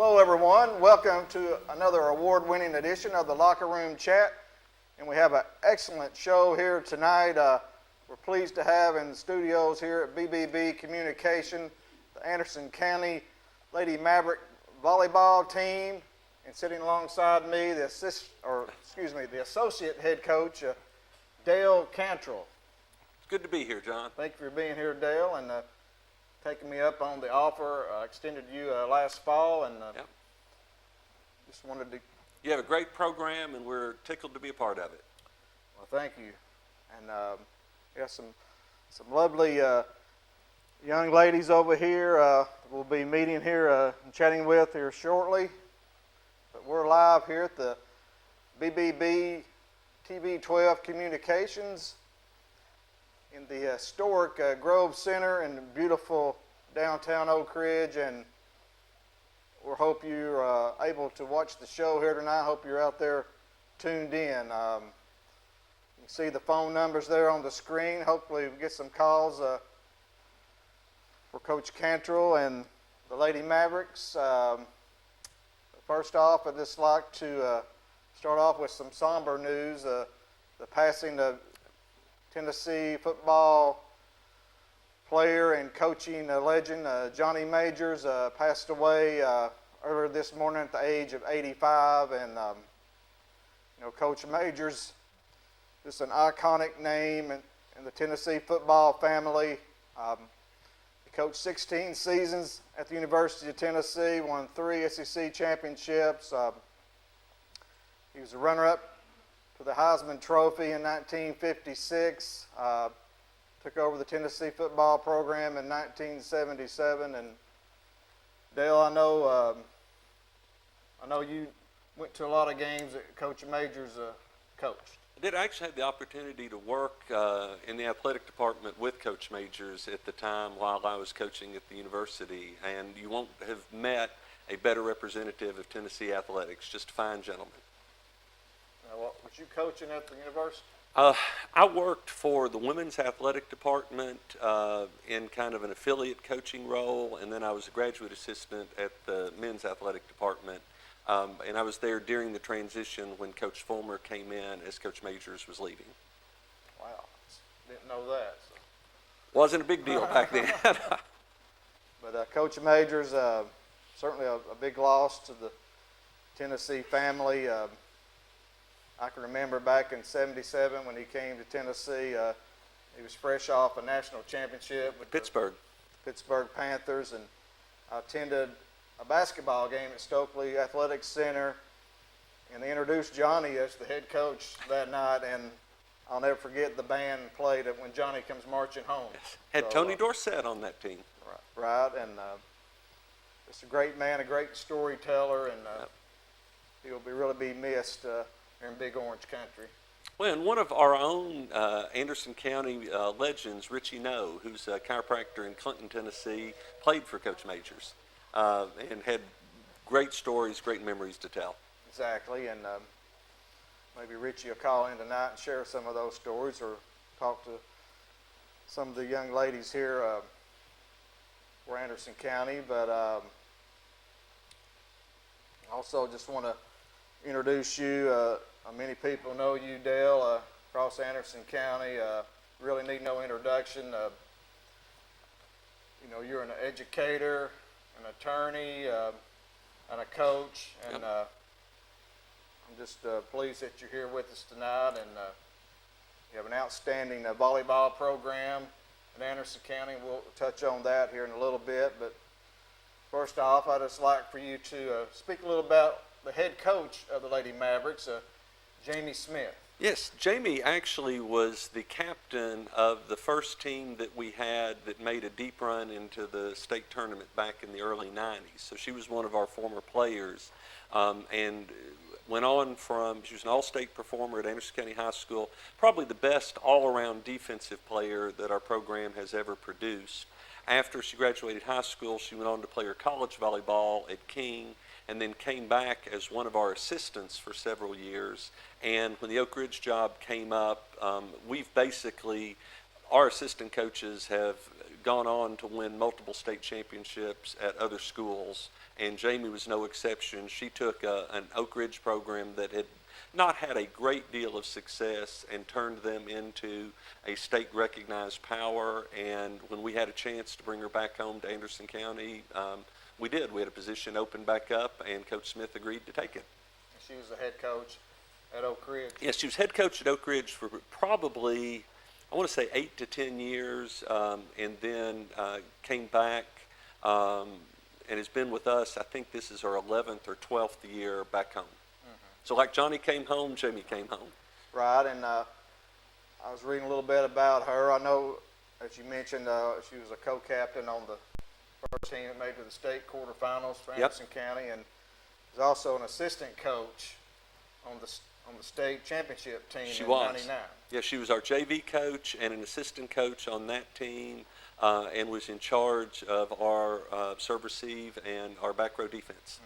Hello everyone, welcome to another award-winning edition of the Locker Room Chat, and we have an excellent show here tonight. We're pleased to have in the studios here at BBB Communication the Anderson County Lady Maverick volleyball team, and sitting alongside me the associate head coach Dale Cantrell. It's good to be here, John. Thank you for being here, Dale, and taking me up on the offer extended to you last fall, and Yep. just wanted to. You have a great program, and we're tickled to be a part of it. Well, thank you, and we have some lovely young ladies over here. We'll be meeting here and chatting with here shortly. But we're live here at the BBB TV12 Communications in the historic Grove Center in beautiful downtown Oak Ridge, and we hope you're able to watch the show here tonight. Hope you're out there tuned in. You can see the phone numbers there on the screen. Hopefully we get some calls for Coach Cantrell and the Lady Mavericks. First off, I'd just like to start off with some somber news. The passing of Tennessee football player and coaching legend Johnny Majors passed away earlier this morning at the age of 85. And Coach Majors, just an iconic name in the Tennessee football family. He coached 16 seasons at the University of Tennessee, won 3 SEC championships. He was a runner-up for the Heisman Trophy in 1956, took over the Tennessee football program in 1977, and Dale, I know you went to a lot of games that Coach Majors coached. I did actually have the opportunity to work in the athletic department with Coach Majors at the time while I was coaching at the university, and you won't have met a better representative of Tennessee athletics, just a fine gentleman. Was you coaching at the university? I worked for the women's athletic department in kind of an affiliate coaching role, and then I was a graduate assistant at the men's athletic department, and I was there during the transition when Coach Fulmer came in as Coach Majors was leaving. Wow, didn't know that. So. Wasn't a big deal back then. But Coach Majors, certainly a big loss to the Tennessee family. I can remember back in '77 when he came to Tennessee. He was fresh off a national championship with Pittsburgh. the Pittsburgh Panthers, and I attended a basketball game at Stokely Athletic Center, and they introduced Johnny as the head coach that night, and I'll never forget the band played it when Johnny comes marching home. Yes. Had Tony Dorsett on that team. Right, and just a great man, a great storyteller, and he'll really be missed here in Big Orange Country. Well, and one of our own Anderson County legends, Richie Noe, who's a chiropractor in Clinton, Tennessee, played for Coach Majors and had great stories, great memories to tell. Exactly, and maybe Richie will call in tonight and share some of those stories, or talk to some of the young ladies here for Anderson County. But also just want to introduce you. Many people know you, Dale, across Anderson County. Really need no introduction. You're an educator, an attorney, and a coach, and I'm just pleased that you're here with us tonight. And you have an outstanding volleyball program in Anderson County. We'll touch on that here in a little bit. But first off, I'd just like for you to speak a little about the head coach of the Lady Mavericks, Jamie Smith. Yes, Jamie actually was the captain of the first team that we had that made a deep run into the state tournament back in the early 90s. So she was one of our former players, and went on she was an all-state performer at Anderson County High School, probably the best all-around defensive player that our program has ever produced. After she graduated high school, she went on to play her college volleyball at King, and then came back as one of our assistants for several years. And when the Oak Ridge job came up, our assistant coaches have gone on to win multiple state championships at other schools, and Jamie was no exception. She took an Oak Ridge program that had not had a great deal of success and turned them into a state-recognized power, and when we had a chance to bring her back home to Anderson County, we did. We had a position open back up, and Coach Smith agreed to take it. She was the head coach at Oak Ridge. Yes, she was head coach at Oak Ridge for probably, I want to say 8 to 10 years, and then came back and has been with us. I think this is her 11th or 12th year back home. So like Johnny came home, Jamie came home. Right, and I was reading a little bit about her. I know, as you mentioned, she was a co-captain on the first team that made it to the state quarterfinals for Anderson County, and was also an assistant coach on the state championship team in '99. Yeah, she was our JV coach and an assistant coach on that team, and was in charge of our serve receive and our back row defense.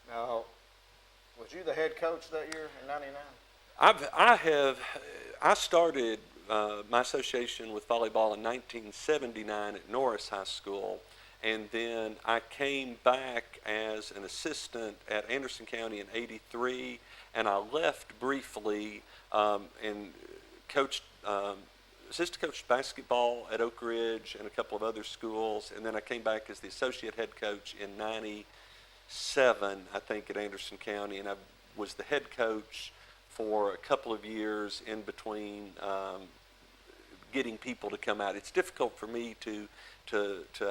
Now, was you the head coach that year in '99? I started my association with volleyball in 1979 at Norris High School, and then I came back as an assistant at Anderson County in '83, and I left briefly and coached, assistant coached basketball at Oak Ridge and a couple of other schools, and then I came back as the associate head coach in '97, I think, at Anderson County, and I was the head coach for a couple of years in between getting people to come out. It's difficult for me to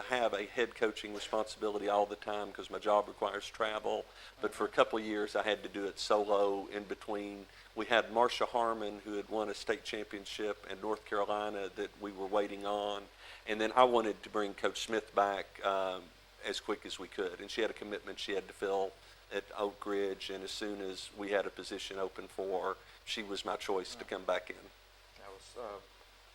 have a head coaching responsibility all the time because my job requires travel, but for a couple of years I had to do it solo in between. We had Marcia Harmon, who had won a state championship in North Carolina that we were waiting on, and then I wanted to bring Coach Smith back as quick as we could, and she had a commitment she had to fill at Oak Ridge, and as soon as we had a position open for her, she was my choice to come back in. That was,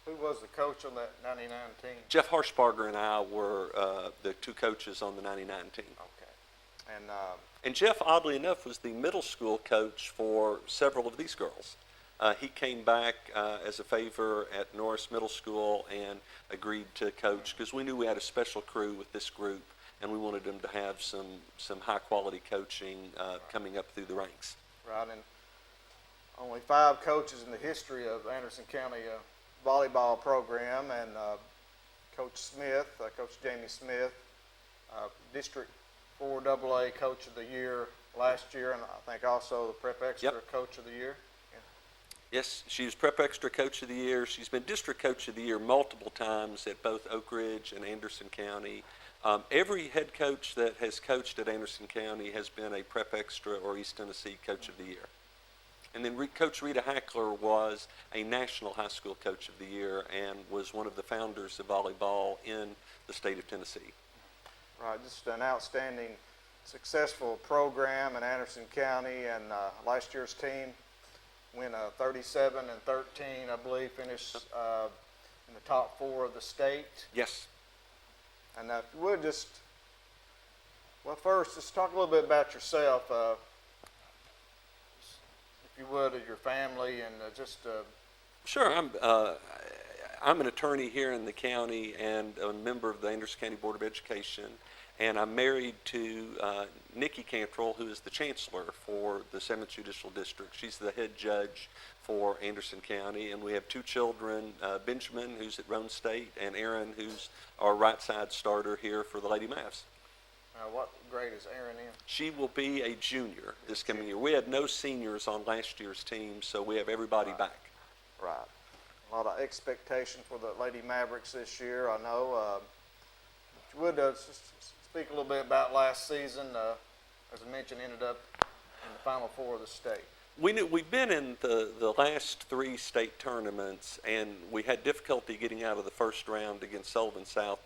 who was the coach on that '99 team? Jeff Harshbarger and I were the two coaches on the '99 team. Okay. And Jeff, oddly enough, was the middle school coach for several of these girls. He came back as a favor at Norris Middle School and agreed to coach because we knew we had a special crew with this group, and we wanted them to have some high-quality coaching coming up through the ranks. Right, and only 5 coaches in the history of Anderson County volleyball program, and Coach Smith, Coach Jamie Smith, District 4 AA Coach of the Year last year, and I think also the Prep Extra Coach of the Year. Yes, she was Prep Extra Coach of the Year. She's been District Coach of the Year multiple times at both Oak Ridge and Anderson County. Every head coach that has coached at Anderson County has been a Prep Extra or East Tennessee Coach of the Year. And then Coach Rita Hackler was a National High School Coach of the Year and was one of the founders of volleyball in the state of Tennessee. Right, just an outstanding, successful program in Anderson County, and last year's team went 37-13, I believe, finished in the top 4 of the state. Yes. And if you would just, well, first, just talk a little bit about yourself, if you would, of your family, and just. Sure. I'm an attorney here in the county and a member of the Anderson County Board of Education, and I'm married to Nikki Cantrell, who is the chancellor for the 7th Judicial District. She's the head judge for Anderson County, and we have 2 children, Benjamin, who's at Roan State, and Aaron, who's our right side starter here for the Lady Mavs. What grade is Aaron in? She will be a junior this coming year. We had no seniors on last year's team, so we have everybody back. Right. A lot of expectation for the Lady Mavericks this year, I know. If you would just speak a little bit about last season. As I mentioned, ended up in the Final Four of the state. We've been in the last 3 state tournaments, and we had difficulty getting out of the first round against Sullivan South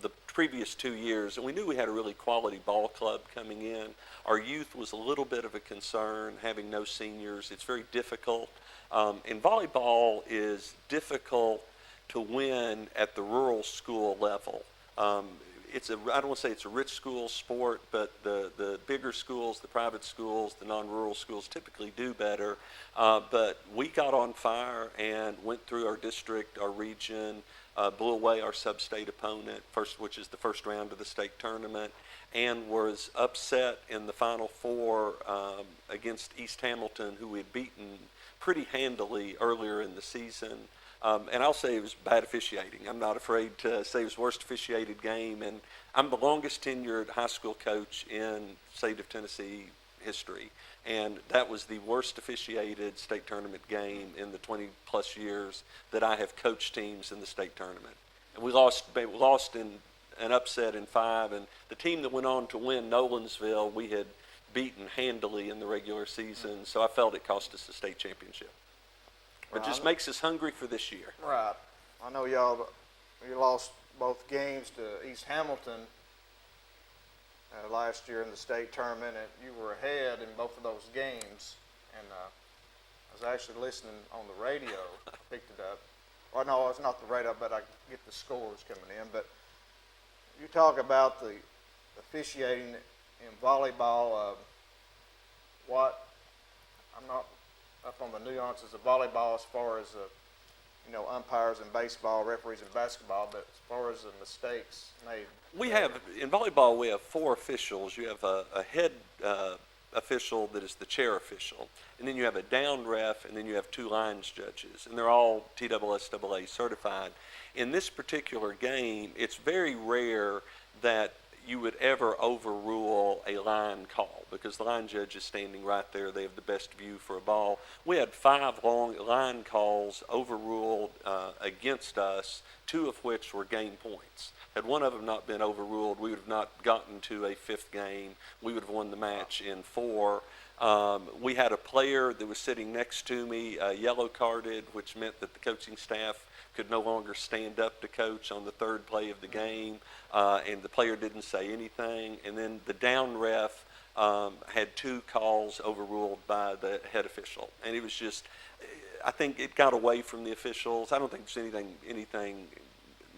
the previous 2 years, and we knew we had a really quality ball club coming in. Our youth was a little bit of a concern, having no seniors. It's very difficult. And volleyball is difficult to win at the rural school level. I don't want to say it's a rich school sport, but the bigger schools, the private schools, the non-rural schools typically do better. But we got on fire and went through our district, our region, blew away our sub-state opponent, which is the first round of the state tournament, and was upset in the Final Four against East Hamilton, who we had beaten pretty handily earlier in the season. And I'll say it was bad officiating. I'm not afraid to say it was the worst officiated game, and I'm the longest tenured high school coach in state of Tennessee history, and that was the worst officiated state tournament game in the 20-plus years that I have coached teams in the state tournament. And we lost in an upset in 5, and the team that went on to win, Nolensville, we had beaten handily in the regular season, so I felt it cost us the state championship. But just makes us hungry for this year. Right. I know you lost both games to East Hamilton last year in the state tournament, and you were ahead in both of those games. And I was actually listening on the radio. I picked it up. Well, no, it's not the radio, but I get the scores coming in. But you talk about the officiating in volleyball. I'm not up on the nuances of volleyball as far as umpires in baseball, referees in basketball, but as far as the mistakes made. In volleyball, we have 4 officials. You have a head official that is the chair official, and then you have a down ref, and then you have 2 lines judges, and they're all TSSAA certified. In this particular game, it's very rare that you would ever overrule a line call because the line judge is standing right there. They have the best view for a ball. We had 5 long line calls overruled against us, 2 of which were game points. Had one of them not been overruled, we would have not gotten to a 5th game. We would have won the match in 4. We had a player that was sitting next to me, yellow carded, which meant that the coaching staff could no longer stand up to coach on the 3rd play of the game, and the player didn't say anything. And then the down ref had 2 calls overruled by the head official. And it was just, I think it got away from the officials. I don't think there's anything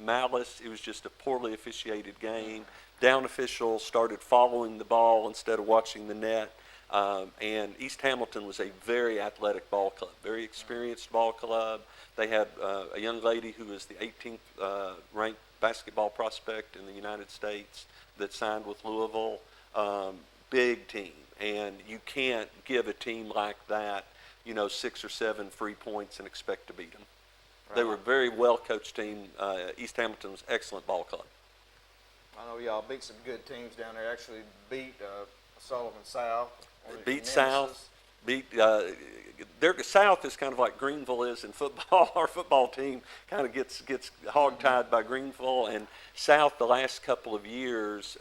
malice. It was just a poorly officiated game. Down officials started following the ball instead of watching the net. And East Hamilton was a very athletic ball club, very experienced ball club. They had a young lady who was the 18th ranked basketball prospect in the United States that signed with Louisville. Big team, and you can't give a team like that, 6 or 7 free points and expect to beat them. Right. They were a very well-coached team. East Hamilton was excellent ball club. I know y'all beat some good teams down there. Actually beat Sullivan South. Beat South. South is kind of like Greenville is in football. Our football team kind of gets hogtied by Greenville, and South the last couple of years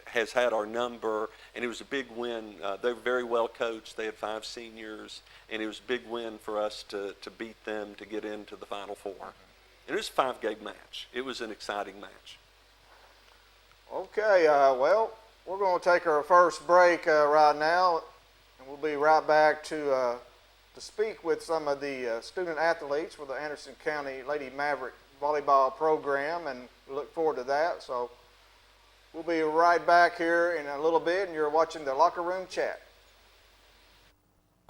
has had our number, and it was a big win. They were very well coached. They had 5 seniors, and it was a big win for us to beat them to get into the Final Four. And it was a 5-game match. It was an exciting match. Okay, well, we're going to take our first break right now, and we'll be right back to speak with some of the student athletes for the Anderson County Lady Maverick volleyball program, and we look forward to that. So we'll be right back here in a little bit, and you're watching the Locker Room Chat.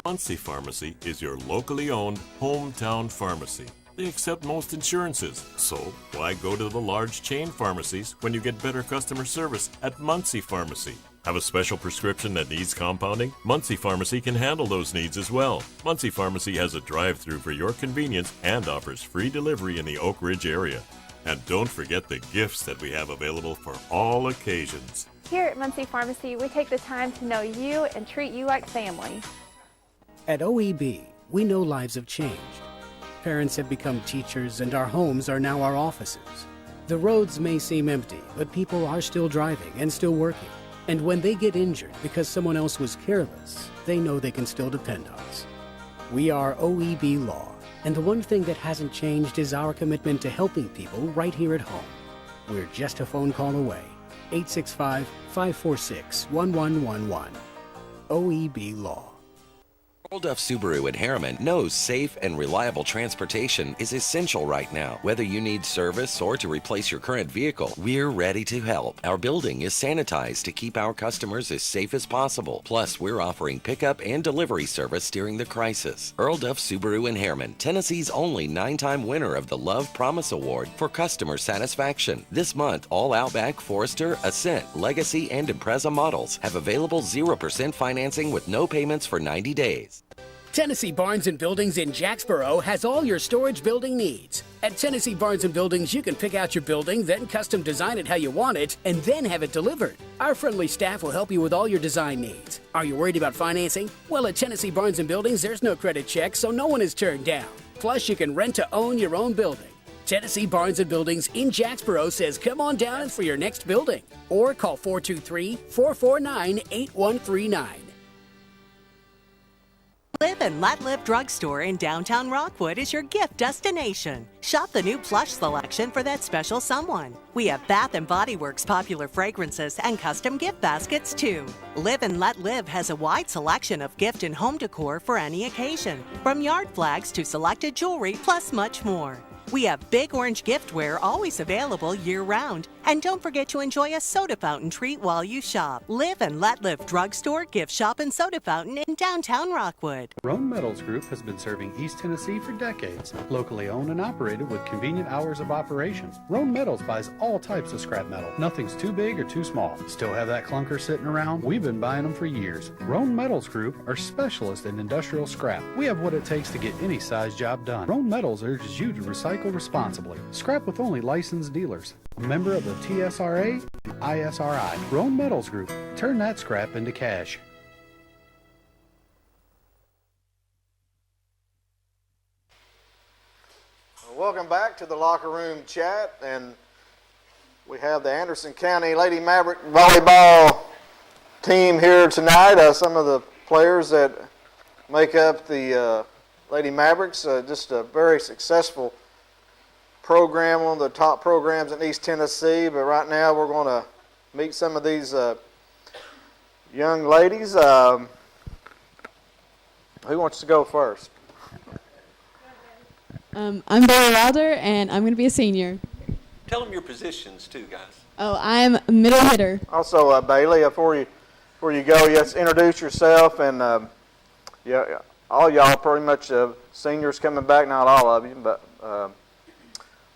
Muncie Pharmacy is your locally owned hometown pharmacy. They accept most insurances, so why go to the large chain pharmacies when you get better customer service at Muncie Pharmacy? Have a special prescription that needs compounding? Muncie Pharmacy can handle those needs as well. Muncie Pharmacy has a drive-thru for your convenience and offers free delivery in the Oak Ridge area. And don't forget the gifts that we have available for all occasions. Here at Muncie Pharmacy, we take the time to know you and treat you like family. At OEB, we know lives have changed. Parents have become teachers, and our homes are now our offices. The roads may seem empty, but people are still driving and still working. And when they get injured because someone else was careless, they know they can still depend on us. We are OEB Law, and the one thing that hasn't changed is our commitment to helping people right here at home. We're just a phone call away. 865-546-1111. OEB Law. Earl Duff Subaru in Harriman knows safe and reliable transportation is essential right now. Whether you need service or to replace your current vehicle, we're ready to help. Our building is sanitized to keep our customers as safe as possible. Plus, we're offering pickup and delivery service during the crisis. Earl Duff Subaru in Harriman, Tennessee's only 9-time winner of the Love Promise Award for customer satisfaction. This month, all Outback, Forester, Ascent, Legacy, and Impreza models have available 0% financing with no payments for 90 days. Tennessee Barns & Buildings in Jacksboro has all your storage building needs. At Tennessee Barns & Buildings, you can pick out your building, then custom design it how you want it, and then have it delivered. Our friendly staff will help you with all your design needs. Are you worried about financing? Well, at Tennessee Barns & Buildings, there's no credit check, so no one is turned down. Plus, you can rent to own your own building. Tennessee Barns & Buildings in Jacksboro says come on down for your next building. Or call 423-449-8139. Live and Let Live Drugstore in downtown Rockwood is your gift destination. Shop the new plush selection for that special someone. We have Bath & Body Works popular fragrances and custom gift baskets too. Live and Let Live has a wide selection of gift and home decor for any occasion, from yard flags to selected jewelry, plus much more. We have Big Orange giftware always available year-round. And don't forget to enjoy a soda fountain treat while you shop. Live and Let Live Drugstore, Gift Shop, and Soda Fountain in downtown Rockwood. Roan Metals Group has been serving East Tennessee for decades. Locally owned and operated with convenient hours of operation. Roan Metals buys all types of scrap metal. Nothing's too big or too small. Still have that clunker sitting around? We've been buying them for years. Roan Metals Group are specialists in industrial scrap. We have what it takes to get any size job done. Roan Metals urges you to recycle responsibly. Scrap with only licensed dealers. A member of the TSRA and ISRI. Roan Metals Group. Turn that scrap into cash. Welcome back to the locker room chat, and we have the Anderson County Lady Maverick volleyball team here tonight. Some of the players that make up the Lady Mavericks, just a very successful program, one of the top programs in East Tennessee. But right now we're going to meet some of these young ladies. Who wants to go first? I'm Bailey Wilder, and I'm going to be a senior. Tell them your positions too, guys. Oh, I'm middle hitter. Also, Bailey, before you go, yes, introduce yourself, and yeah, all y'all pretty much seniors coming back. Not all of you, but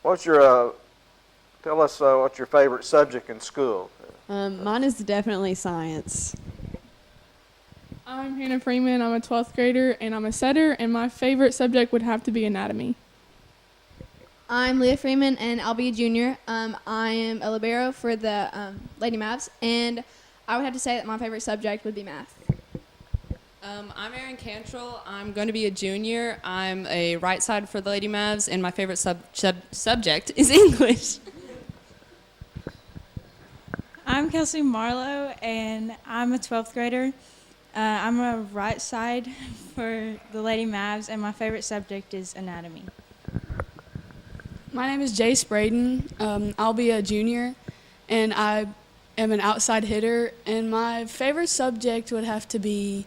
what's your tell us what's your favorite subject in school? Mine is definitely science. I'm Hannah Freeman. I'm a 12th grader, and I'm a setter, and my favorite subject would have to be anatomy. I'm Leah Freeman, and I'll be a junior. I am a libero for the Lady Mavs, and I would have to say that my favorite subject would be math. I'm Erin Cantrell. I'm going to be a junior. I'm a right side for the Lady Mavs, and my favorite subject is English. I'm Kelsey Marlowe, and I'm a 12th grader. I'm a right side for the Lady Mavs, and my favorite subject is anatomy. My name is Jace Braden. I'll be a junior, and I am an outside hitter, and my favorite subject would have to be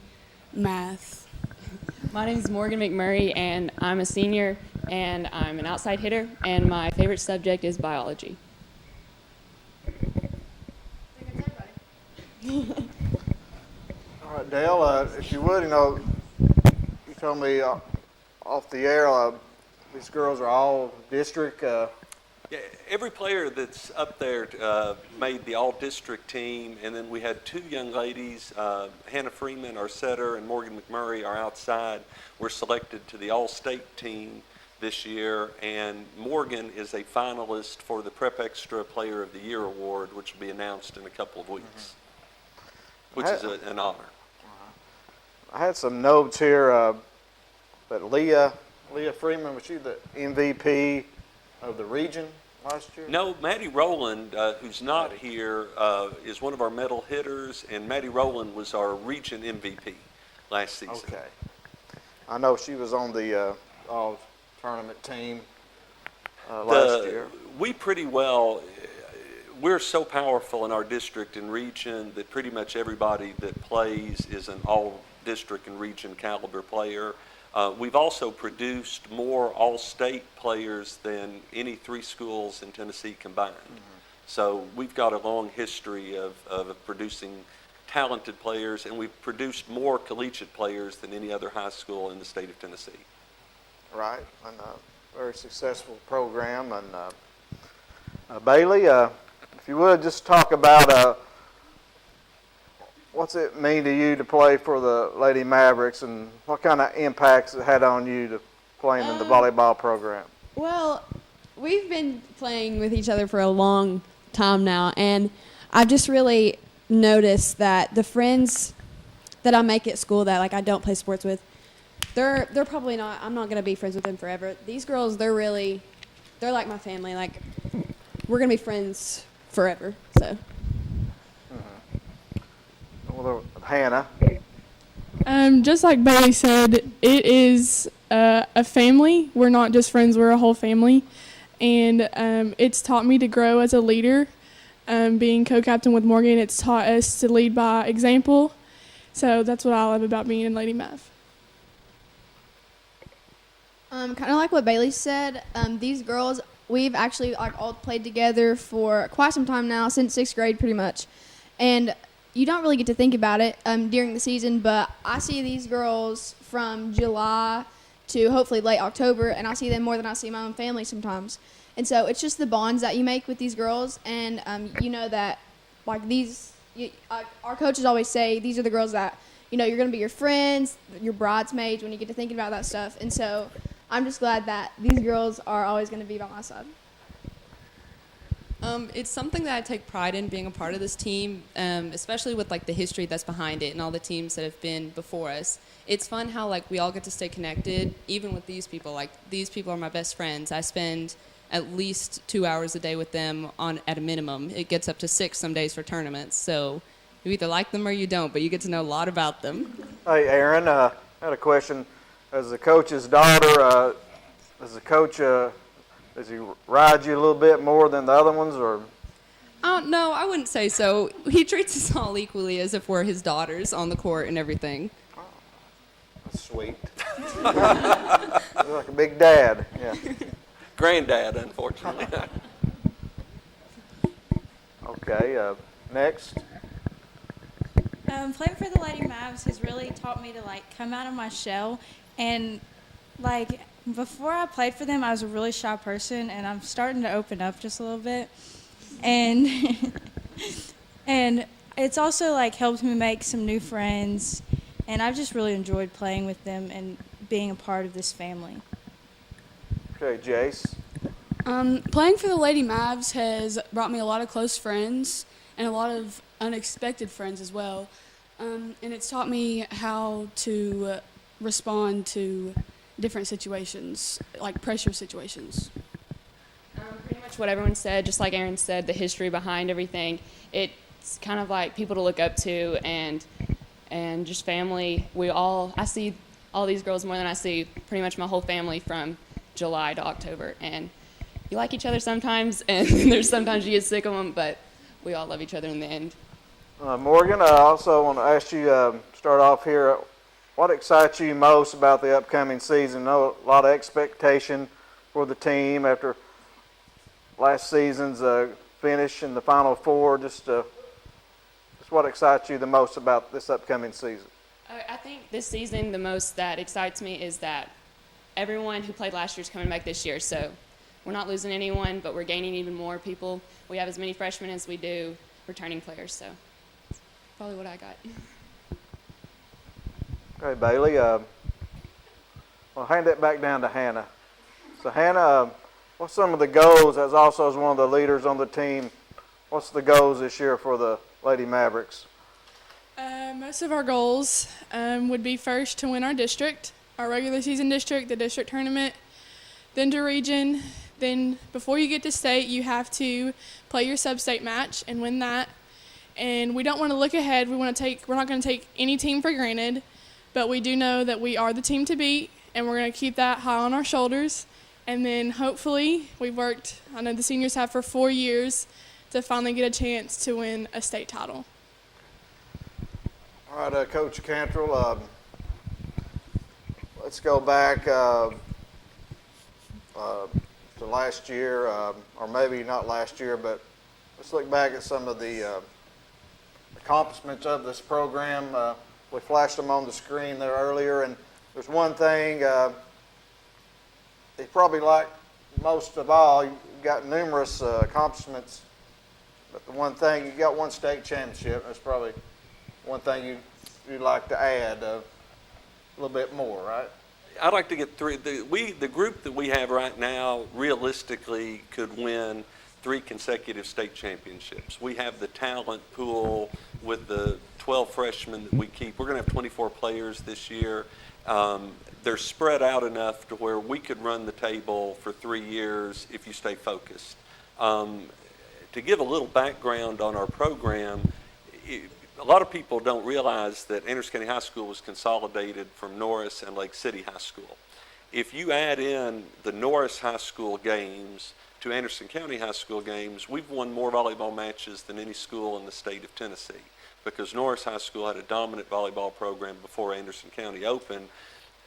math. My name is Morgan McMurray, and I'm a senior, and I'm an outside hitter, and my favorite subject is biology. All right, Dale, if you would, you told me off the air, these girls are all district. Yeah, every player that's up there made the all-district team, and then we had two young ladies, Hannah Freeman, our setter, and Morgan McMurray, our outside, were selected to the all-state team this year, and Morgan is a finalist for the Prep Extra Player of the Year award, which will be announced in a couple of weeks, which is an honor. I had some notes here that Leah Freeman, was she the MVP of the region last year? No, Maddie Rowland, who's not here, is one of our medal hitters, and Maddie Rowland was our region MVP last season. Okay. I know she was on the all-tournament team last year. We pretty well, we're so powerful in our district and region that pretty much everybody that plays is an all-district and region caliber player. We've also produced more all-state players than any 3 schools in Tennessee combined. So we've got a long history of producing talented players, and we've produced more collegiate players than any other high school in the state of Tennessee. Right, and a very successful program. And Bailey, if you would just talk about what's it mean to you to play for the Lady Mavericks, and what kind of impacts it had on you to playing in the volleyball program? Well, we've been playing with each other for a long time now, and I've just really noticed that the friends that I make at school that like I don't play sports with, they're probably not. I'm not gonna be friends with them forever. These girls, they're like my family. Like we're gonna be friends forever. So. Well, Hannah. Just like Bailey said, it is a family. We're not just friends, we're a whole family. And it's taught me to grow as a leader. Being co-captain with Morgan, it's taught us to lead by example. So that's what I love about being in Lady Mav. Kind of like what Bailey said, these girls, we've actually all played together for quite some time now, since 6th grade pretty much. And you don't really get to think about it during the season, but I see these girls from July to hopefully late October, and I see them more than I see my own family sometimes. And so it's just the bonds that you make with these girls, and you know that like our coaches always say these are the girls that, you know, you're going to be your friends, your bridesmaids when you get to thinking about that stuff. And so I'm just glad that these girls are always going to be by my side. It's something that I take pride in, being a part of this team, especially with like the history that's behind it and all the teams that have been before us. It's fun how like we all get to stay connected, even with these people. Like these people are my best friends. I spend at least 2 hours a day with them at a minimum. It gets up to 6 some days for tournaments. So you either like them or you don't, but you get to know a lot about them. Hey, Aaron, I had a question. As the coach's daughter, as the coach, does he ride you a little bit more than the other ones, or? No, I wouldn't say so. He treats us all equally as if we're his daughters on the court and everything. Oh, that's sweet. Like a big dad. Yeah. Granddad, unfortunately. Okay, next. Playing for the Lady Mavs has really taught me to like come out of my shell, and like before I played for them, I was a really shy person, and I'm starting to open up just a little bit, and and it's also like helped me make some new friends, and I've just really enjoyed playing with them and being a part of this family. Okay, Jace. Playing for the Lady Mavs has brought me a lot of close friends and a lot of unexpected friends as well. And it's taught me how to respond to different situations, like pressure situations. Pretty much what everyone said, just like Aaron said, the history behind everything. It's kind of like people to look up to and just family. I see all these girls more than I see pretty much my whole family from July to October. And you like each other sometimes, and there's sometimes you get sick of them, but we all love each other in the end. Morgan, I also want to ask you, start off here, what excites you most about the upcoming season? I know a lot of expectation for the team after last season's finish in the Final Four. Just what excites you the most about this upcoming season? I think this season the most that excites me is that everyone who played last year is coming back this year. So we're not losing anyone, but we're gaining even more people. We have as many freshmen as we do returning players. So that's probably what I got. Okay, Bailey. I'll hand it back down to Hannah. So Hannah, what's some of the goals, as also as one of the leaders on the team, what's the goals this year for the Lady Mavericks? Most of our goals would be first to win our district, our regular season district, the district tournament, then to region. Then before you get to state, you have to play your sub-state match and win that. And we don't want to look ahead. We're not going to take any team for granted, but we do know that we are the team to beat, and we're going to keep that high on our shoulders. And then hopefully I know the seniors have for 4 years to finally get a chance to win a state title. All right, Coach Cantrell, let's go back to last year, or maybe not last year, but let's look back at some of the accomplishments of this program. We flashed them on the screen there earlier, and there's one thing you probably like most of all. You got numerous accomplishments, but the one thing, you got one state championship. That's probably one thing you'd like to add a little bit more, right? I'd like to get three. The group that we have right now realistically could win 3 consecutive state championships. We have the talent pool with the 12 freshmen that we keep. We're going to have 24 players this year. They're spread out enough to where we could run the table for 3 years if you stay focused. To give a little background on our program, a lot of people don't realize that Anderson County High School was consolidated from Norris and Lake City High School. If you add in the Norris High School games to Anderson County High School games, we've won more volleyball matches than any school in the state of Tennessee, because Norris High School had a dominant volleyball program before Anderson County opened.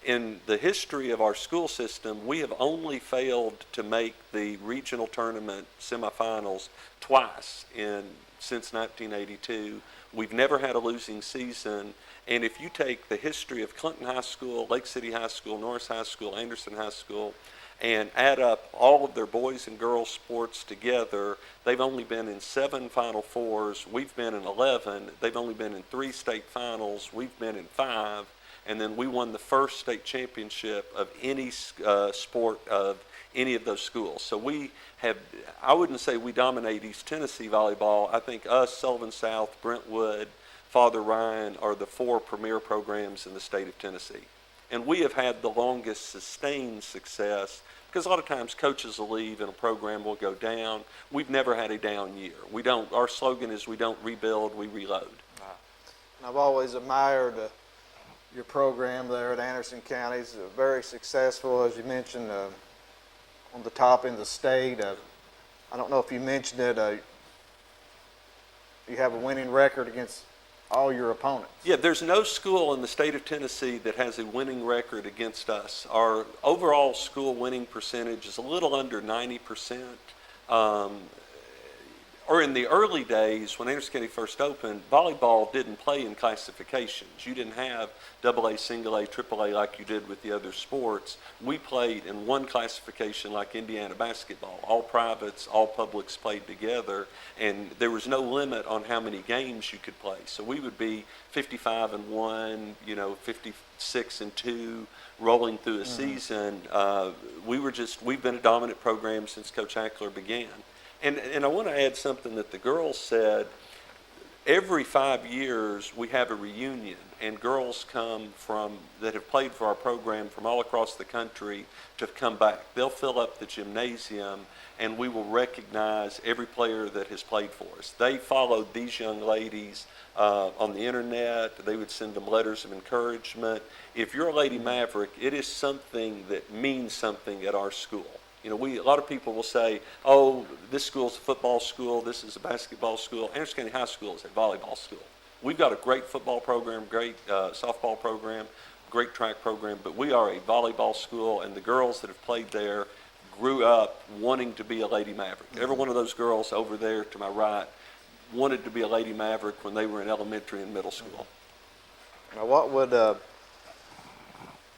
In the history of our school system, we have only failed to make the regional tournament semifinals twice since 1982. We've never had a losing season. And if you take the history of Clinton High School, Lake City High School, Norris High School, Anderson High School, and add up all of their boys and girls sports together, they've only been in 7 Final Fours. We've been in 11. They've only been in 3 state finals. We've been in 5. And then we won the first state championship of any sport of any of those schools. So we have, I wouldn't say we dominate East Tennessee volleyball. I think us, Sullivan South, Brentwood, Father Ryan are the 4 premier programs in the state of Tennessee. And we have had the longest sustained success, because a lot of times coaches will leave and a program will go down. We've never had a down year. Our slogan is we don't rebuild, we reload. And I've always admired your program there at Anderson County. It's very successful, as you mentioned, on the top in the state. I don't know if you mentioned it, you have a winning record against all your opponents. Yeah, there's no school in the state of Tennessee that has a winning record against us. Our overall school winning percentage is a little under 90%. Or in the early days, when Anderson County first opened, volleyball didn't play in classifications. You didn't have AA, single A, triple A like you did with the other sports. We played in one classification like Indiana basketball. All privates, all publics played together, and there was no limit on how many games you could play. So we would be 55-1, 56-2, rolling through a season. We've been a dominant program since Coach Hackler began. And I want to add something that the girls said. Every 5 years we have a reunion, and girls come that have played for our program from all across the country to come back. They'll fill up the gymnasium, and we will recognize every player that has played for us. They followed these young ladies on the internet. They would send them letters of encouragement. If you're a Lady Maverick, it is something that means something at our school. A lot of people will say, oh, this school's a football school, this is a basketball school. Anderson County High School is a volleyball school. We've got a great football program, great softball program, great track program, but we are a volleyball school, and the girls that have played there grew up wanting to be a Lady Maverick. Every one of those girls over there to my right wanted to be a Lady Maverick when they were in elementary and middle school. Now, what would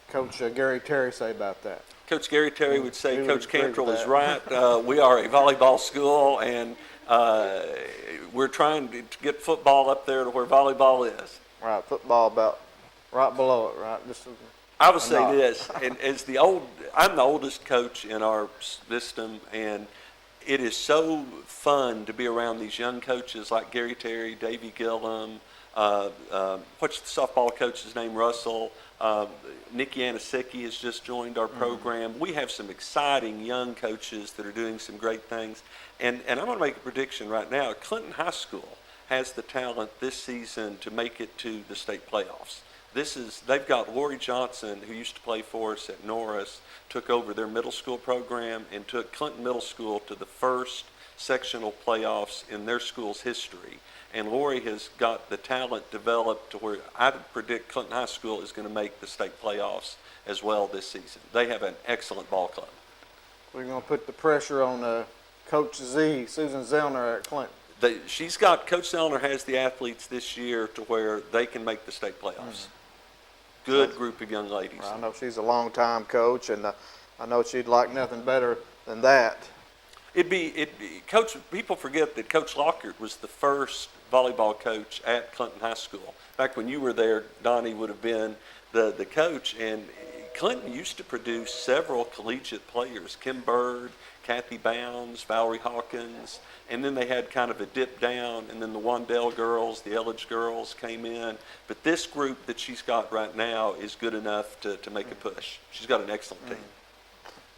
Coach Gary Terry say about that? Coach Gary Terry would say Coach Cantrell is right. We are a volleyball school, and we're trying to get football up there to where volleyball is. Right, football about right below it, right? I would say this, and I'm the oldest coach in our system, and it is so fun to be around these young coaches like Gary Terry, Davey Gillum, what's the softball coach's name, Russell, Nikki Anasicki has just joined our program. We have some exciting young coaches that are doing some great things. And I'm going to make a prediction right now. Clinton High School has the talent this season to make it to the state playoffs. They've got Lori Johnson, who used to play for us at Norris, took over their middle school program and took Clinton Middle School to the first sectional playoffs in their school's history. And Lori has got the talent developed to where I predict Clinton High School is going to make the state playoffs as well this season. They have an excellent ball club. We're going to put the pressure on Coach Z, Susan Zellner at Clinton. Coach Zellner has the athletes this year to where they can make the state playoffs. Good group of young ladies. I know she's a long-time coach, and I know she'd like nothing better than that. Coach, people forget that Coach Lockhart was the first volleyball coach at Clinton High School. Back when you were there, Donnie would have been the coach, and Clinton used to produce several collegiate players, Kim Bird, Kathy Bounds, Valerie Hawkins, and then they had kind of a dip down, and then the Wandell girls, the Elledge girls came in. But this group that she's got right now is good enough to make a push. She's got an excellent team.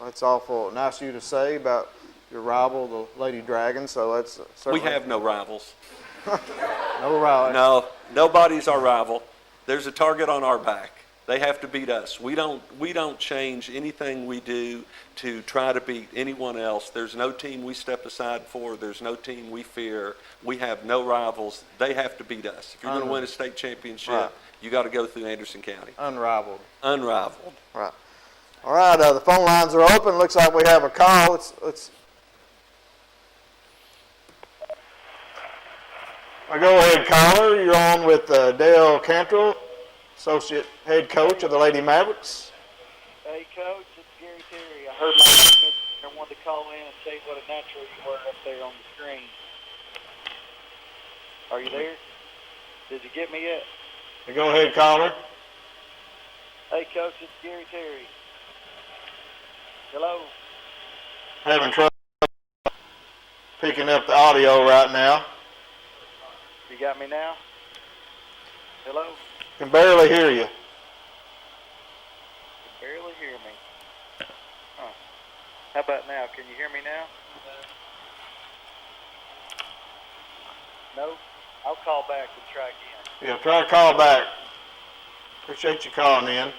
That's awful nice of you to say about your rival, the Lady Dragons, so that's certainly... We have no rivals. No rival. No, nobody's our rival. There's a target on our back. They have to beat us. We don't change anything we do to try to beat anyone else. There's no team we step aside for. There's no team we fear. We have no rivals. They have to beat us. If you're going to win a state championship, you got to go through Anderson County. Unrivaled. Unrivaled. Right. All right, the phone lines are open. Looks like we have a call. Let's go ahead, caller. You're on with Dale Cantrell, Associate Head Coach of the Lady Mavericks. Hey, Coach, it's Gary Terry. I heard my teammates there wanted to call in and say what a natural you were up there on the screen. Are you there? Did you get me yet? Go ahead, caller. Hey, Coach, it's Gary Terry. Hello? Having trouble picking up the audio right now. You got me now? Hello? Can barely hear you. You can barely hear me. Huh. How about now? Can you hear me now? No? I'll call back and try again. Yeah, try to call back. Appreciate you calling in.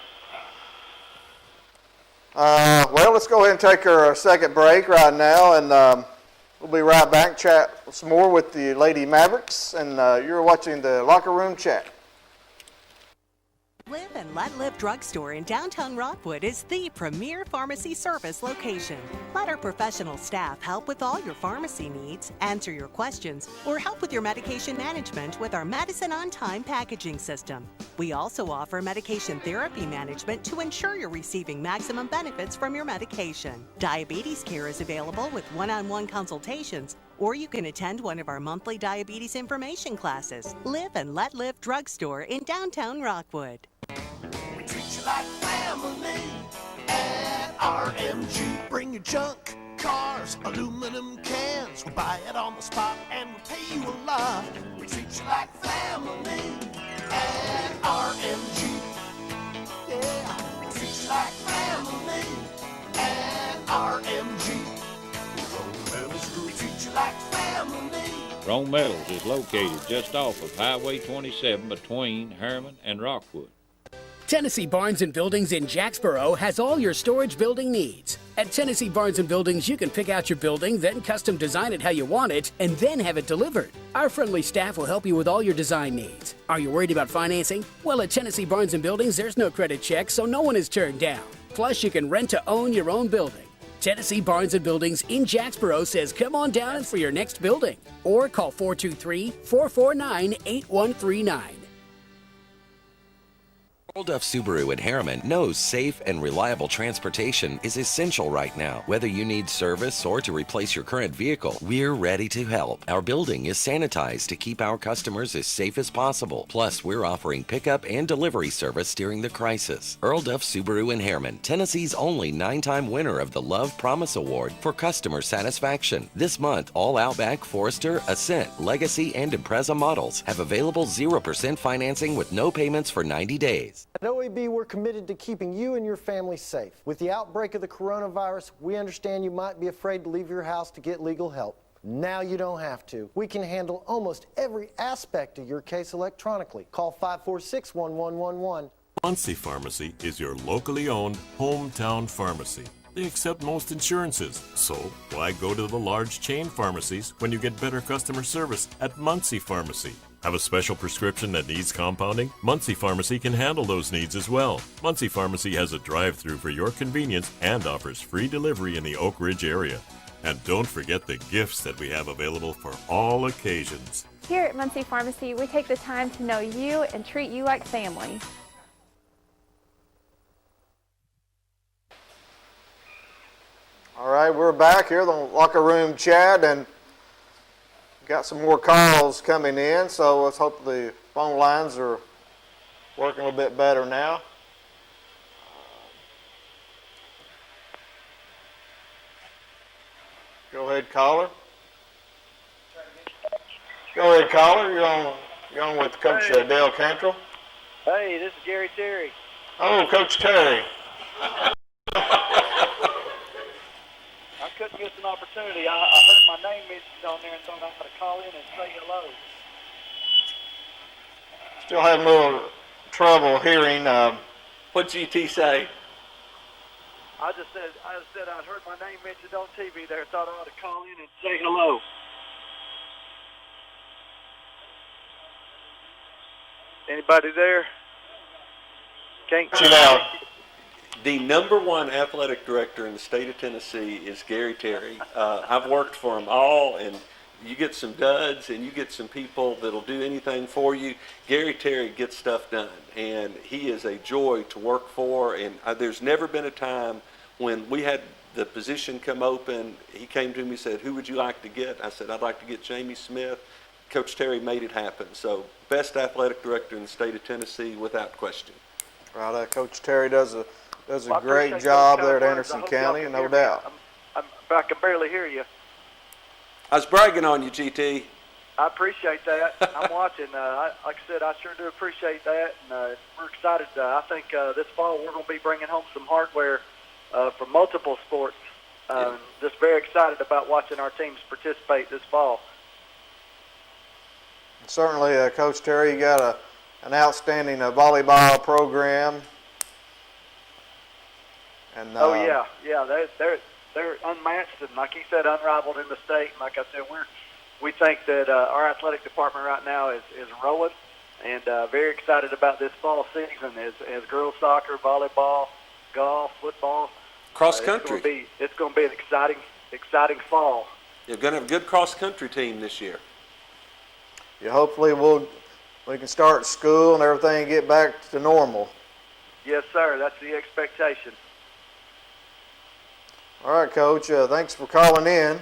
Well, let's go ahead and take our second break right now, and we'll be right back, chat some more with the Lady Mavericks, and you're watching the Locker Room Chat. Live and Let Live Drugstore in downtown Rockwood is the premier pharmacy service location. Let our professional staff help with all your pharmacy needs, answer your questions, or help with your medication management with our Medicine on Time packaging system. We also offer medication therapy management to ensure you're receiving maximum benefits from your medication. Diabetes care is available with one-on-one consultations, or you can attend one of our monthly diabetes information classes. Live and Let Live Drugstore in downtown Rockwood. We treat you like family at RMG. Bring your junk, cars, aluminum cans. We buy it on the spot and we pay you a lot. We treat you like family at RMG. Yeah, we treat you like family at RMG. We treat you like family. Rome Metals is located just off of Highway 27 between Harriman and Rockwood. Tennessee Barnes & Buildings in Jacksboro has all your storage building needs. At Tennessee Barnes & Buildings, you can pick out your building, then custom design it how you want it, and then have it delivered. Our friendly staff will help you with all your design needs. Are you worried about financing? Well, at Tennessee Barnes & Buildings, there's no credit check, so no one is turned down. Plus, you can rent to own your own building. Tennessee Barnes & Buildings in Jacksboro says come on down for your next building. Or call 423-449-8139. Earl Duff Subaru in Harriman knows safe and reliable transportation is essential right now. Whether you need service or to replace your current vehicle, we're ready to help. Our building is sanitized to keep our customers as safe as possible. Plus, we're offering pickup and delivery service during the crisis. Earl Duff Subaru in Harriman, Tennessee's only 9-time winner of the Love Promise Award for customer satisfaction. This month, all Outback, Forester, Ascent, Legacy, and Impreza models have available 0% financing with no payments for 90 days. At OEB, we're committed to keeping you and your family safe. With the outbreak of the coronavirus, we understand you might be afraid to leave your house to get legal help. Now you don't have to. We can handle almost every aspect of your case electronically. Call 546-1111. Muncie Pharmacy is your locally owned hometown pharmacy. They accept most insurances, so why go to the large chain pharmacies when you get better customer service at Muncie Pharmacy? Have a special prescription that needs compounding? Muncie Pharmacy can handle those needs as well. Muncie Pharmacy has a drive-through for your convenience and offers free delivery in the Oak Ridge area. And don't forget the gifts that we have available for all occasions. Here at Muncie Pharmacy, we take the time to know you and treat you like family. All right, we're back here in the locker room chat, and got some more calls coming in, so let's hope the phone lines are working a little bit better now. Go ahead, caller. Go ahead, caller. You're on with Coach Dale Cantrell. Hey, this is Gary Terry. Oh, Coach Terry. I couldn't miss an opportunity. I heard my name mentioned on there and thought I had to call in and say hello. Still having a little trouble hearing. What'd GT say? I just said I'd heard my name mentioned on TV there. Thought I ought to call in and say hello. Anybody there? Can't you now. The #1 athletic director in the state of Tennessee is Gary Terry. I've worked for them all, and you get some duds and you get some people that'll do anything for you. Gary Terry gets stuff done, and he is a joy to work for. And there's never been a time when we had the position come open, he came to me and said, "Who would you like to get?" I said, "I'd like to get Jamie Smith." Coach Terry made it happen. So best athletic director in the state of Tennessee without question. Right, Coach Terry does a great job there at Anderson County, no doubt. I can barely hear you. I was bragging on you, GT. I appreciate that. I'm watching. Like I said, I sure do appreciate that, and we're excited. I think this fall we're going to be bringing home some hardware for multiple sports. Just very excited about watching our teams participate this fall. Certainly, Coach Terry, you got an outstanding volleyball program. And, yeah, they're unmatched and, like he said, unrivaled in the state. And like I said, we think that our athletic department right now is rolling, and very excited about this fall season as girls soccer, volleyball, golf, football, cross country. It's going to be an exciting fall. You're going to have a good cross country team this year. Yeah, hopefully we can start school and everything and get back to normal. Yes, sir. That's the expectation. All right, Coach. Thanks for calling in.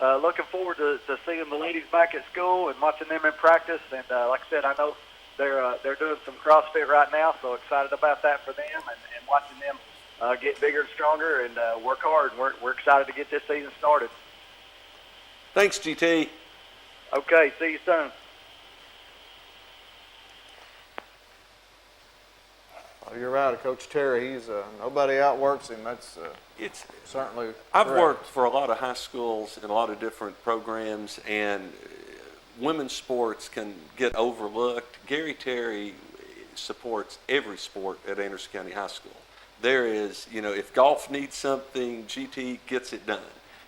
Looking forward to seeing the ladies back at school and watching them in practice. And like I said, I know they're doing some CrossFit right now, so excited about that for them and watching them get bigger and stronger and work hard. We're excited to get this season started. Thanks, GT. Okay, see you soon. Oh, you're right, Coach Terry. He's nobody outworks him. That's it's certainly. I've correct. worked for a lot of high schools and a lot of different programs, and women's sports can get overlooked. Gary Terry supports every sport at Anderson County High School. There is, if golf needs something, GT gets it done.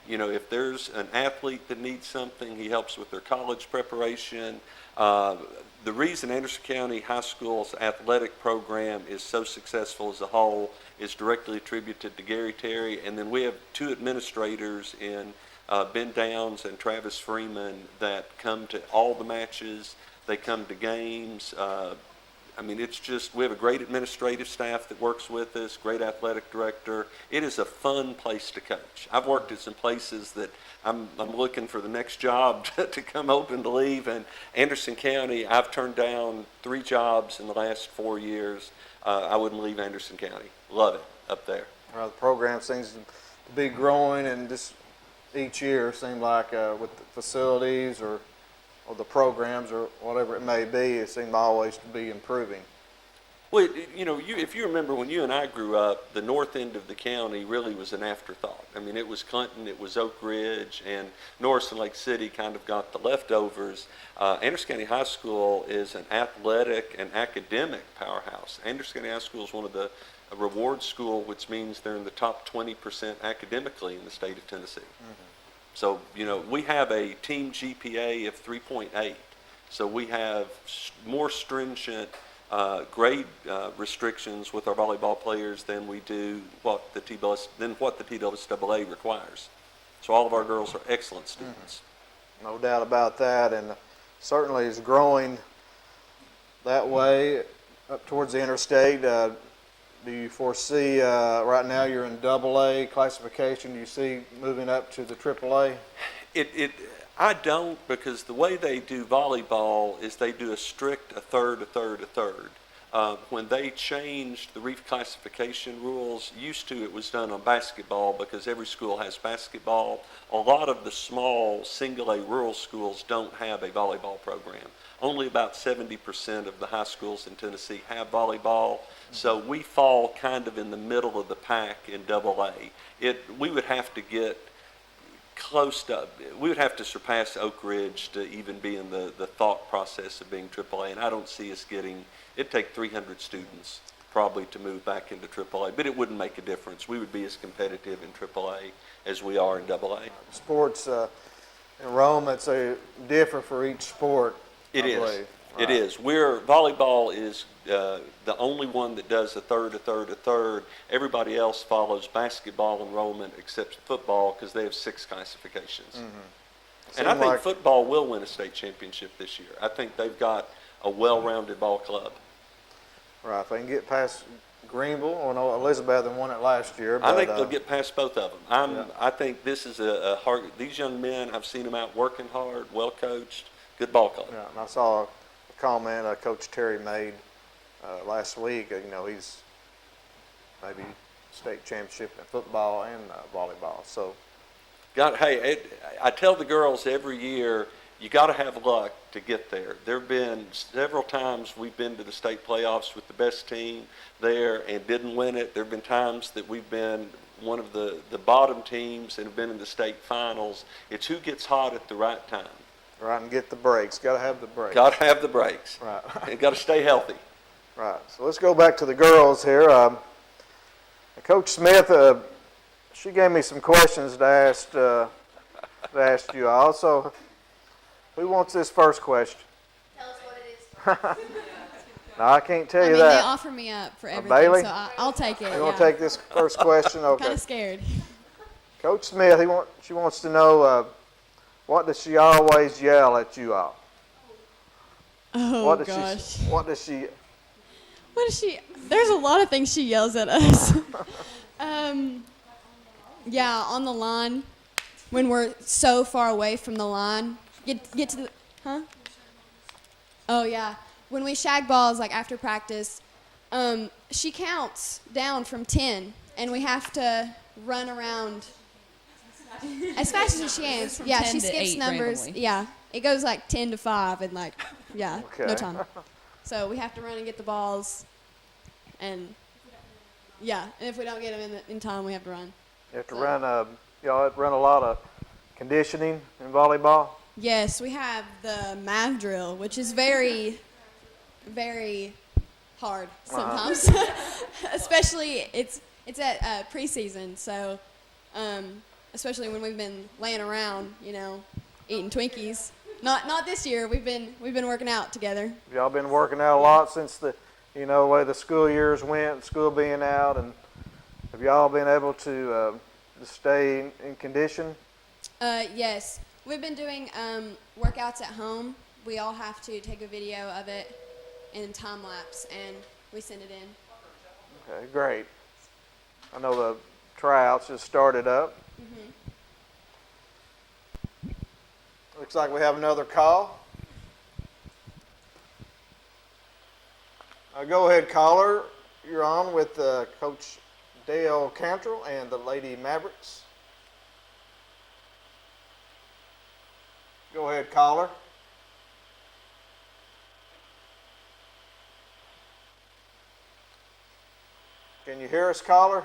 If there's an athlete that needs something, he helps with their college preparation. The reason Anderson County High School's athletic program is so successful as a whole is directly attributed to Gary Terry. And then we have two administrators in Ben Downs and Travis Freeman that come to all the matches. They come to games. It's just, we have a great administrative staff that works with us, great athletic director. It is a fun place to coach. I've worked at some places that I'm looking for the next job to come open to leave. And Anderson County, I've turned down 3 jobs in the last 4 years. I wouldn't leave Anderson County. Love it up there. Well, the program seems to be growing, and just each year seems like with the facilities or the programs or whatever it may be, it seems always to be improving. Well, if you remember when you and I grew up, the north end of the county really was an afterthought. I mean, it was Clinton, it was Oak Ridge, and Norris and Lake City kind of got the leftovers. Anderson County High School is an athletic and academic powerhouse. Anderson County High School is one of the reward school, which means they're in the top 20% academically in the state of Tennessee. So, we have a team GPA of 3.8. So we have more stringent grade restrictions with our volleyball players than we do what the TWSAA requires. So all of our girls are excellent students. No doubt about that, and certainly is growing that way up towards the interstate. Do you foresee, right now you're in AA classification, do you see moving up to the AAA? I don't, because the way they do volleyball is they do a strict a third. When they changed the reclassification rules, used to it was done on basketball because every school has basketball. A lot of the small single A rural schools don't have a volleyball program. Only about 70% of the high schools in Tennessee have volleyball. So we fall kind of in the middle of the pack in AA. We would have to get we would have to surpass Oak Ridge to even be in the thought process of being AAA, and I don't see us it'd take 300 students probably to move back into AAA, but it wouldn't make a difference. We would be as competitive in AAA as we are in AA. Sports in Rome, it's different for each sport. It is. Right. It is. Volleyball is the only one that does a third. Everybody else follows basketball enrollment except football because they have 6 classifications. And I think football will win a state championship this year. I think they've got a well-rounded ball club. Right. If they can get past Greenville, or no, Elizabeth won it last year. But, I think they'll get past both of them. I think this is a hard. These young men, I've seen them out working hard, well coached, good ball club. Yeah, and I saw comment Coach Terry made last week. He's maybe state championship in football and volleyball. So, I tell the girls every year, you got to have luck to get there. There have been several times we've been to the state playoffs with the best team there and didn't win it. There have been times that we've been one of the bottom teams and have been in the state finals. It's who gets hot at the right time. Right, and get the breaks. Got to have the breaks. Got to have the breaks. Right. And got to stay healthy. Right. So let's go back to the girls here. Coach Smith, she gave me some questions to ask you all. So, who wants this first question? Tell us what it is. No, I can't tell you they that. offer me up for everything, Bailey? so I'll take it. You want to take this first question? Okay. Kind of scared. Coach Smith, she wants to know. What does she always yell at you all? Oh, gosh. What does she? There's a lot of things she yells at us. Yeah, on the line, when we're so far away from the line. Get to the, huh? Oh, yeah. When we shag balls, like after practice, she counts down from 10, and we have to run around as fast as she can. Yeah, she skips numbers. Randomly. Yeah, it goes like 10 to 5 and no time. So we have to run and get the balls, and if we don't get them in time, we have to run. You have to run. Y'all run a lot of conditioning in volleyball. Yes, we have the math drill, which is very, very hard sometimes. Especially it's at preseason, so. Especially when we've been laying around, eating Twinkies. Not this year. We've been working out together. Y'all been working out a lot since the way the school years went, school being out, and have y'all been able to stay in condition? Yes, we've been doing workouts at home. We all have to take a video of it in time lapse, and we send it in. Okay, great. I know the tryouts just started up. Looks like we have another call. Go ahead, caller. You're on with Coach Dale Cantrell and the Lady Mavericks. Go ahead, caller. Can you hear us, caller?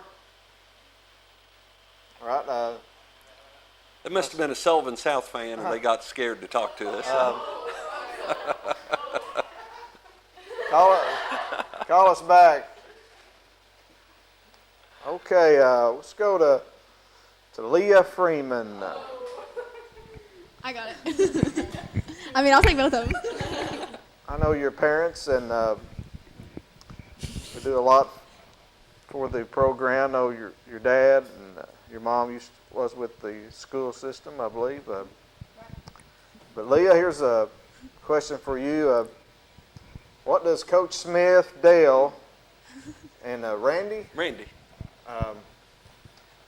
All right. It must have been a Sullivan South fan, and they got scared to talk to us. Call us back. Okay, let's go to Leah Freeman. I got it. I mean, I'll take both of them. I know your parents, and we do a lot for the program. I know your dad and your mom was with the school system, I believe. But Leah, here's a question for you. What does Coach Smith, Dale, and Randy?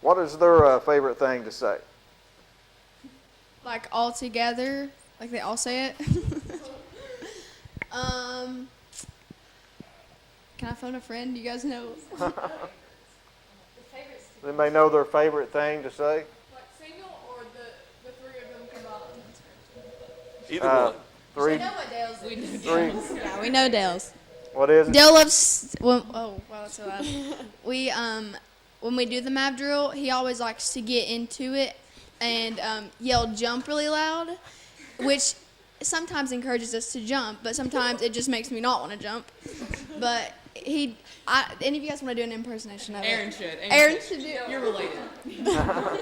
What is their favorite thing to say? Like all together, like they all say it. Can I phone a friend? Do you guys know? They may know their favorite thing to say. Like single or the three of them combined? Either one. Three. We know what Dale's. Three. Yeah, we know Dale's. What is it? Dale loves. Well, oh wow, that's so loud. We when we do the map drill, he always likes to get into it and yell "jump" really loud, which sometimes encourages us to jump, but sometimes it just makes me not want to jump. But any of you guys want to do an impersonation of it? Aaron should. Aaron should do. You're related.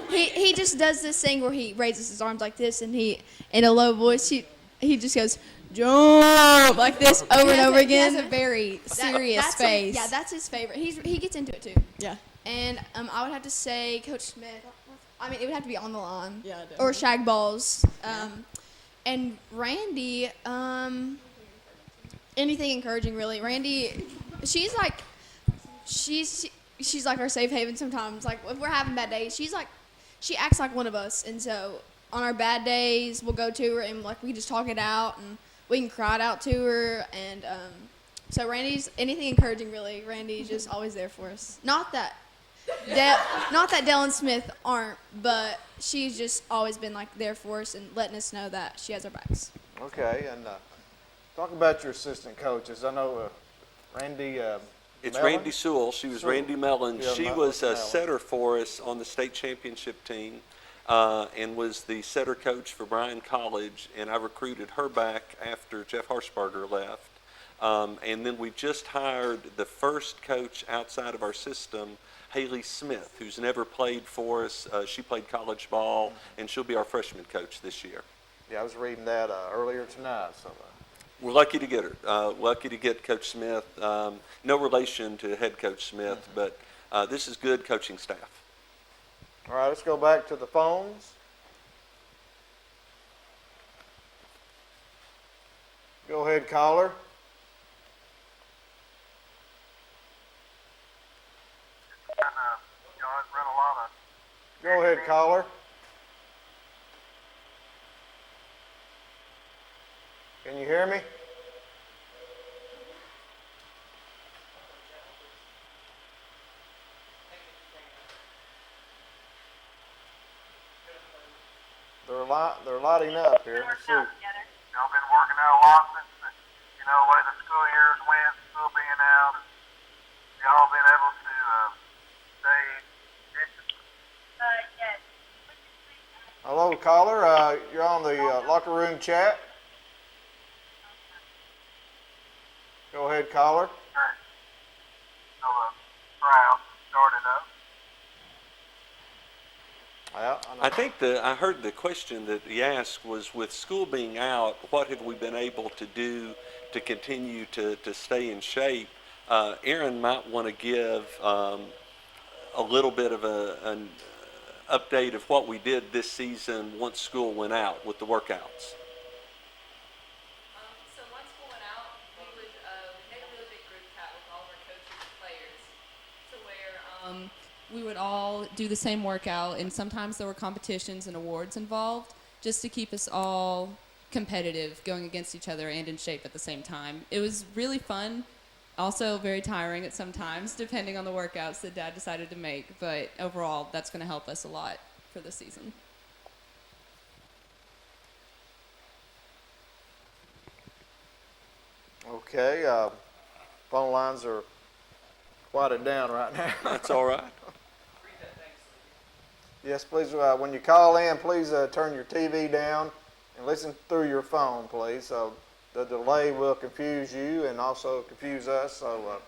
He just does this thing where he raises his arms like this, and he, in a low voice, he just goes jump like this over and over again. He has a very serious face. Yeah, that's his favorite. He gets into it too. Yeah. And I would have to say Coach Smith. I mean, it would have to be on the line. Yeah, definitely. Or shag balls. And Randy, anything encouraging really. Randy, she's like our safe haven sometimes. Like if we're having bad days, she acts like one of us. And so on our bad days, we'll go to her and like we just talk it out and we can cry it out to her. And so Randy's anything encouraging really. Randy's just always there for us. Not that Dale and Smith aren't, but she's just always been like there for us and letting us know that she has our backs. Okay, and talk about your assistant coaches. I know Randy. It's Mellon? Randy Sewell. She was Randy Mellon. Yeah, she was a setter for us on the state championship team and was the setter coach for Bryan College, and I recruited her back after Jeff Harshbarger left. And then we just hired the first coach outside of our system, Haley Smith, who's never played for us. She played college ball, and she'll be our freshman coach this year. Yeah, I was reading that earlier tonight. So we're lucky to get her. Lucky to get Coach Smith. No relation to head coach Smith, but this is good coaching staff. All right, let's go back to the phones. Go ahead, caller. Go ahead, caller. Can you hear me? They're lighting up here. Let's see. Y'all been working out a lot since the way the school years went, school being out. Y'all been able to stay disciplined? Yes. Hello, caller. You're on the locker room chat. Go ahead, caller. So the crowd started up. I think I heard the question that he asked was, with school being out, what have we been able to do to continue to stay in shape? Aaron might want to give a little bit of an update of what we did this season once school went out with the workouts. So once school went out, we would make a really big group chat with all of our coaches and players to where we would all do the same workout, and sometimes there were competitions and awards involved just to keep us all competitive, going against each other and in shape at the same time. It was really fun, also very tiring at some times, depending on the workouts that Dad decided to make, but overall, that's going to help us a lot for the season. Okay. Phone lines are watered down right now. That's all right. Yes, please, when you call in, please turn your TV down and listen through your phone, please. So the delay will confuse you and also confuse us. So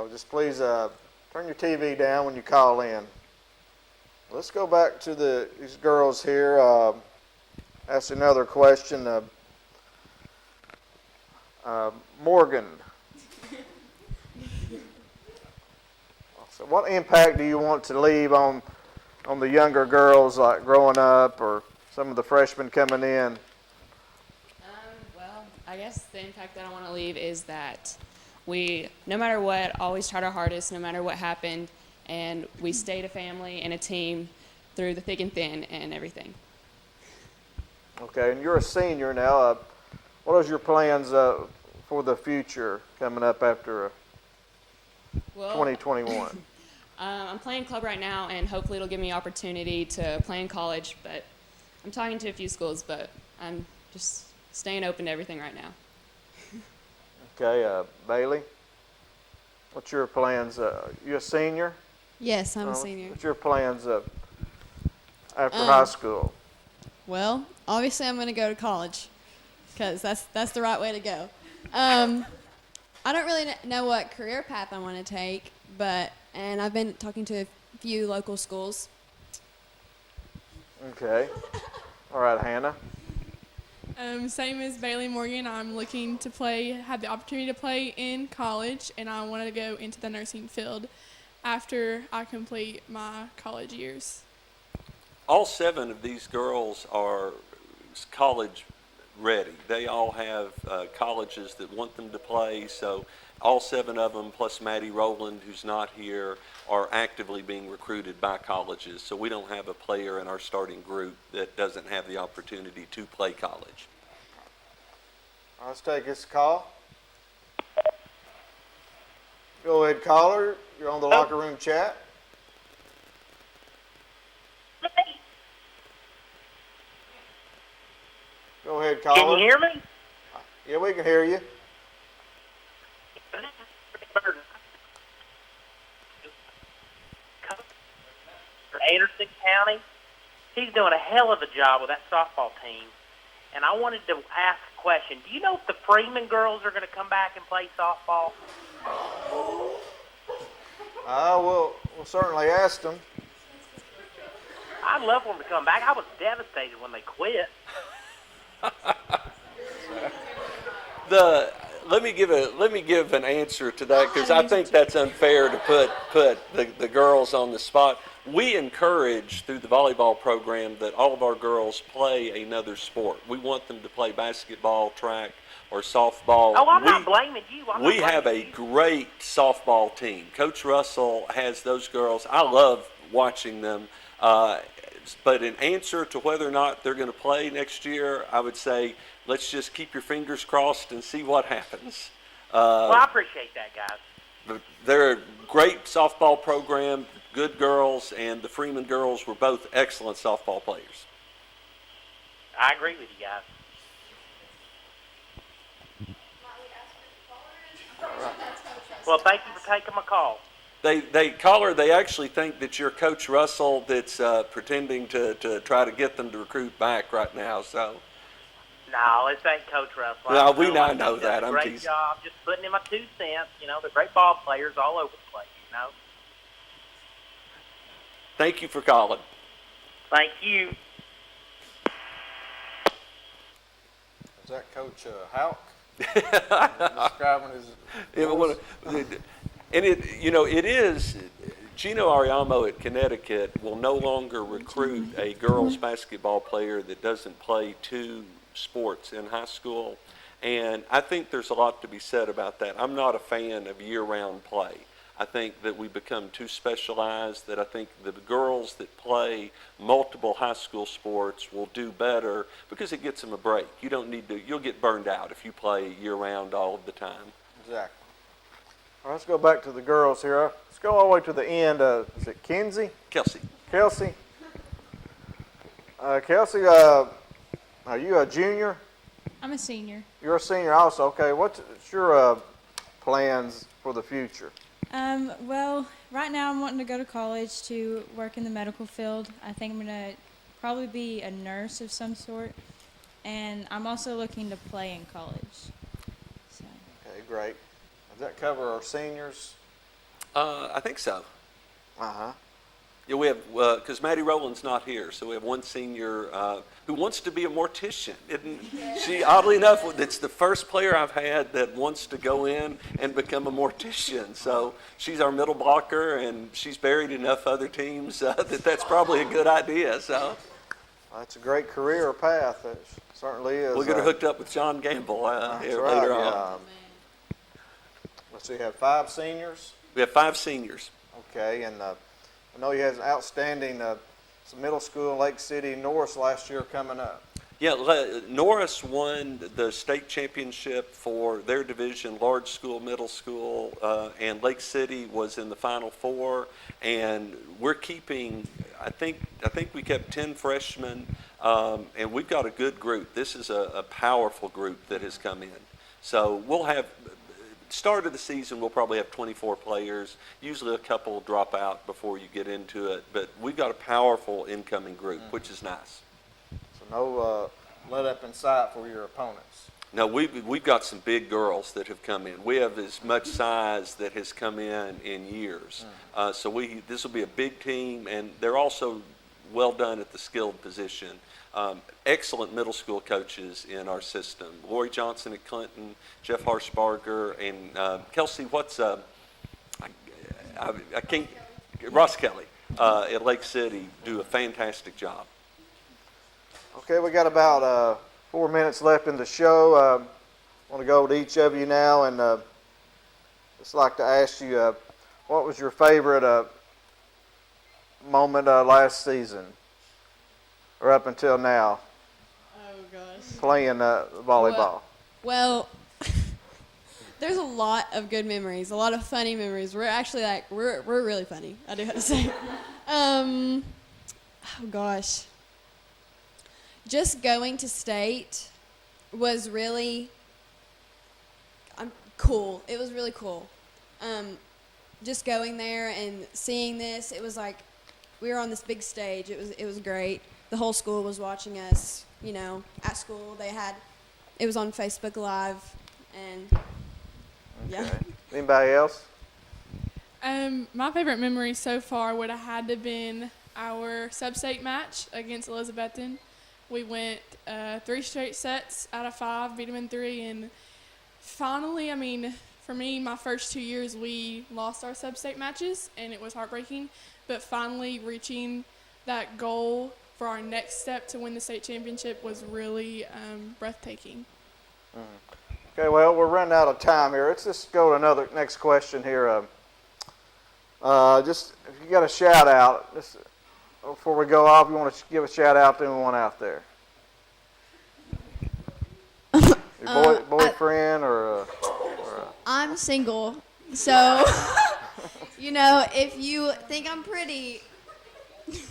just please turn your TV down when you call in. Let's go back to these girls here. Ask another question. Morgan. So what impact do you want to leave on the younger girls, like growing up, or some of the freshmen coming in? Well, I guess the impact that I want to leave is that we, no matter what, always tried our hardest, no matter what happened, and we stayed a family and a team through the thick and thin and everything. Okay, and you're a senior now. What are your plans for the future coming up after 2021? I'm playing club right now, and hopefully it'll give me opportunity to play in college, but I'm talking to a few schools, but I'm just staying open to everything right now. Okay, Bailey, what's your plans? You a senior? Yes, I'm a senior. What's your plans after high school? Well, obviously I'm going to go to college because that's the right way to go. I don't really know what career path I want to take, and I've been talking to a few local schools. Okay. All right, Hannah. Same as Bailey Morgan, I'm looking to have the opportunity to play in college, and I want to go into the nursing field after I complete my college years. All 7 of these girls are college ready. They all have colleges that want them to play, so all 7 of them, plus Maddie Rowland, who's not here, are actively being recruited by colleges. So we don't have a player in our starting group that doesn't have the opportunity to play college. All right, let's take this call. Go ahead, caller. You're on the locker room chat. Go ahead, caller. Can you hear me? Yeah, we can hear you. Anderson County. He's doing a hell of a job with that softball team. And I wanted to ask a question. Do you know if the Freeman girls are going to come back and play softball? We'll certainly ask them. I'd love for them to come back. I was devastated when they quit. Let me give an answer to that, because I think that's unfair to put the girls on the spot. We encourage through the volleyball program that all of our girls play another sport. We want them to play basketball, track, or softball. Oh, I'm not blaming you. We have a great softball team. Coach Russell has those girls. I love watching them. But in answer to whether or not they're going to play next year, I would say let's just keep your fingers crossed and see what happens. Well, I appreciate that, guys. They're a great softball program, good girls, and the Freeman girls were both excellent softball players. I agree with you guys. Well, thank you for taking my call. They actually think that you're Coach Russell that's pretending to try to get them to recruit back right now. So. No, this ain't Coach Russell. No, we now know that. I'm teasing. Great job, just putting in my 2 cents. You know, they're great ball players all over the place, you know. Thank you for calling. Thank you. Is that Coach Houck? Describing his... It is, Gino Ariamo at Connecticut will no longer recruit a girls basketball player that doesn't play 2 sports in high school. And I think there's a lot to be said about that. I'm not a fan of year-round play. I think that we become too specialized, that I think the girls that play multiple high school sports will do better because it gets them a break. You don't need to, you'll get burned out if you play year-round all of the time. Exactly. All right, let's go back to the girls here. Let's go all the way to the end. Is it Kenzie? Kelsey. Kelsey, are you a junior? I'm a senior. You're a senior also. Okay, what's your plans for the future? Well, right now I'm wanting to go to college to work in the medical field. I think I'm going to probably be a nurse of some sort. And I'm also looking to play in college. So. Okay, great. Does that cover our seniors? I think so. Uh-huh. Yeah, we have, because Maddie Rowland's not here, so we have one senior who wants to be a mortician. Isn't she, oddly enough, it's the first player I've had that wants to go in and become a mortician. So she's our middle blocker, and she's buried enough other teams that that's probably a good idea. So that's a great career path. It certainly is. We'll get her hooked up with John Gamble later on. Let's see, you have 5 seniors? We have 5 seniors. Okay, and I know you had an outstanding some middle school in Lake City, Norris last year coming up. Yeah, Norris won the state championship for their division, large school, middle school, and Lake City was in the Final Four. And we're keeping, I think we kept 10 freshmen, and we've got a good group. This is a powerful group that has come in. So we'll have. Start of the season, we'll probably have 24 players. Usually a couple drop out before you get into it, but we've got a powerful incoming group, which is nice. So no let up in sight for your opponents. No, we've got some big girls that have come in. We have as much size that has come in years. So this will be a big team, and they're also well done at the skilled position. Excellent middle school coaches in our system. Lori Johnson at Clinton, Jeff Harshbarger, and Kelsey, I can't, Ross Kelly at Lake City do a fantastic job. Okay, we got about 4 minutes left in the show. I want to go to each of you now, and just like to ask you, what was your favorite moment last season? Or up until now? Oh, gosh. Playing volleyball. Well, there's a lot of good memories, a lot of funny memories. We're actually we're really funny, I do have to say. Oh, gosh. Just going to state was really cool. It was really cool. Just going there and seeing this, it was like we were on this big stage. It was great. The whole school was watching us, at school. It was on Facebook Live, and yeah. Anybody else? My favorite memory so far would have had to been our sub-state match against Elizabethton. We went 3 straight sets out of 5, beat them in 3, and finally, for me, my first 2 years, we lost our sub-state matches, and it was heartbreaking, but finally reaching that goal for our next step to win the state championship was really breathtaking. Okay, well, we're running out of time here. Let's just go to next question here. Just if you got a shout out, just before we go off, you want to give a shout out to anyone out there? Your boyfriend or I'm single, so if you think I'm pretty.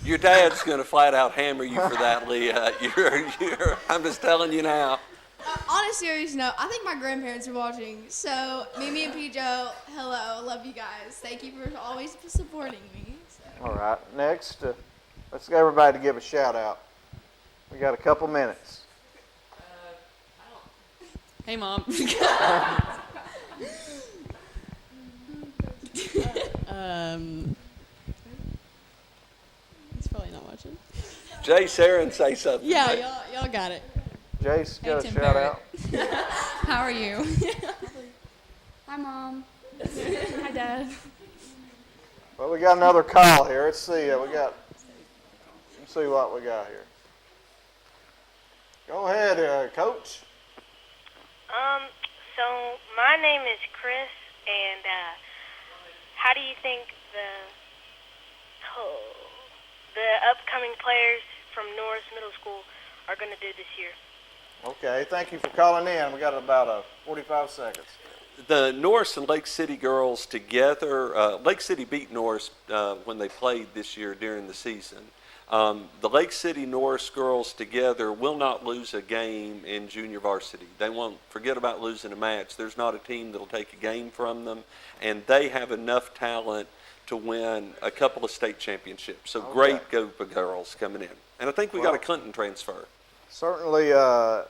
Your dad's going to flat out hammer you for that, Leah. I'm just telling you now. On a serious note, I think my grandparents are watching. So, Mimi and Pijo, hello. Love you guys. Thank you for always supporting me. So. All right. Next, let's get everybody to give a shout out. We got a couple minutes. Hey, Mom. He's probably not watching. Jay, Sarah, and say something. Yeah, y'all got it. Jace, got a shout out. How are you? Hi, Mom. Hi, Dad. Well, we got another call here. Let's see. Let's see what we got here. Go ahead, Coach. So my name is Chris, and how do you think the upcoming players from Norris Middle School are going to do this year? Okay, thank you for calling in. We got about 45 seconds. The Norris and Lake City girls together, Lake City beat Norris when they played this year during the season. The Lake City Norris girls together will not lose a game in junior varsity. They won't forget about losing a match. There's not a team that'll take a game from them, and they have enough talent to win a couple of state championships. So great group of girls coming in. And I think we got a Clinton transfer. Certainly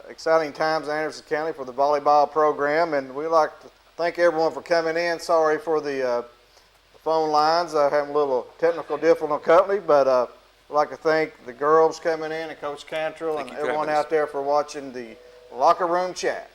exciting times in Anderson County for the volleyball program, and we'd like to thank everyone for coming in. Sorry for the phone lines. Having a little technical difficulty, but I'd like to thank the girls coming in and Coach Cantrell and everyone out there for watching the Locker Room Chat.